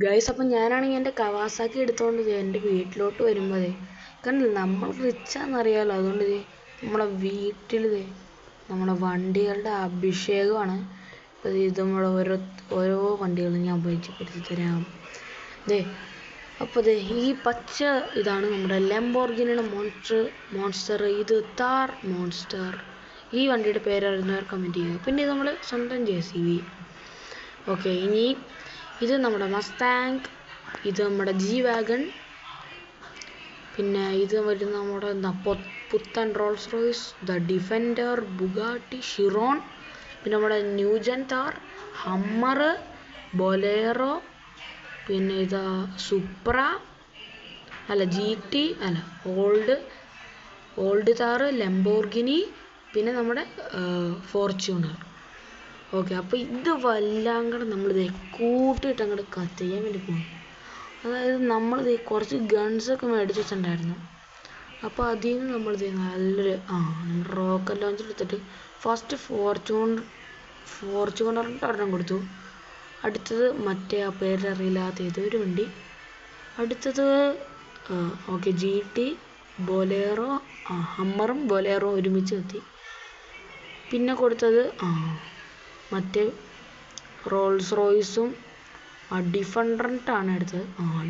Guys, അപ്പം ഞാനാണെങ്കിൽ എൻ്റെ കവാസാക്കി എടുത്തുകൊണ്ട് എൻ്റെ വീട്ടിലോട്ട് വരുമ്പോൾ കാരണം നമ്മൾ റിച്ചാന്നറിയാമല്ലോ, അതുകൊണ്ട് നമ്മളെ വീട്ടിൽ നമ്മുടെ വണ്ടികളുടെ അഭിഷേകമാണ്. അപ്പോൾ ഇത് നമ്മുടെ ഓരോ വണ്ടികളും ഞാൻ പരിചയപ്പെടുത്തി തരാം. അപ്പോൾ ഈ പച്ച ഇതാണ് നമ്മുടെ ലംബോർഗിനിയുടെ മോൺസ്റ്റർ. ഇത് താർ മോൺസ്റ്റർ. ഈ വണ്ടിയുടെ പേരറിയുന്നവർ കമൻറ്റ് ചെയ്യുക. പിന്നെ ഇത് നമ്മൾ സ്വന്തം JCB. ഓക്കെ, ഇനി ഇത് നമ്മുടെ മസ്താങ്, ഇത് നമ്മുടെ G-Wagon, പിന്നെ ഇത് വരുന്ന നമ്മുടെ പുത്തൻ Rolls Royce, the Defender, Bugatti Chiron, പിന്നെ നമ്മുടെ ന്യൂജൻ താർ, ഹമ്മർ, ബൊലേറോ, പിന്നെ ഇതാ Supra GT old Thar, Lamborghini, പിന്നെ നമ്മുടെ ഫോർച്യൂണർ. ഓക്കെ, അപ്പോൾ ഇത് എല്ലാം കൂടെ നമ്മളിത് കൂട്ടിയിട്ട് അങ്ങോട്ട് കത്തിക്കാൻ വേണ്ടി പോകും. അതായത് നമ്മളിത് കുറച്ച് ഗൺസൊക്കെ മേടിച്ച് വെച്ചിട്ടുണ്ടായിരുന്നു. അപ്പോൾ അതിൽ നിന്ന് നമ്മളിത് നല്ലൊരു റോക്കറ്റ് ലോഞ്ചർ എടുത്തിട്ട് ഫസ്റ്റ് ഫോർച്യൂണറിൻ്റെ ഒരെണ്ണം കൊടുത്തു. അടുത്തത് മറ്റേ ആ പേരറിയില്ലാത്ത ഏതൊരു വണ്ടി. അടുത്തത് GT, ബൊലേറോ, ഹമ്മറും ബൊലേറോ ഒരുമിച്ച് എത്തി. പിന്നെ കൊടുത്തത് മറ്റേ റോൾസ് റോയ്സും ഡിഫൻഡറിട്ടാണ് എടുത്തത്.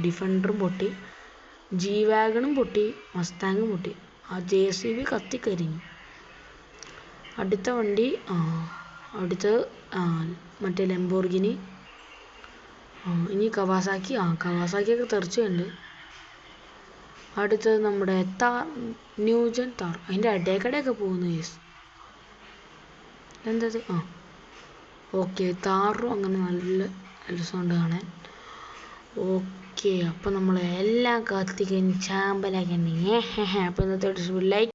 ഡിഫൻഡറും പൊട്ടി, G-Wagonും പൊട്ടി, മസ്താങ്ങും പൊട്ടി. JCB കത്തിക്കരിഞ്ഞു. അടുത്ത വണ്ടി അടുത്തത് മറ്റേ ലംബോർഗിനി. ഇനി കവാസാക്കിയൊക്കെ തെറിച്ചുണ്ട്. അടുത്തത് നമ്മുടെ ന്യൂജൻ താർ. അതിൻ്റെ ഇടയ്ക്കിടെയൊക്കെ പോകുന്നു കേസ്. എന്തത് ഓക്കെ, താറും അങ്ങനെ നല്ല രസമുണ്ട് കാണാൻ. ഓക്കെ, അപ്പം നമ്മൾ എല്ലാം കത്തിക്കഴിഞ്ഞ് ചാമ്പലാക്കി. അപ്പോൾ ഇന്നത്തെ ലൈക്ക്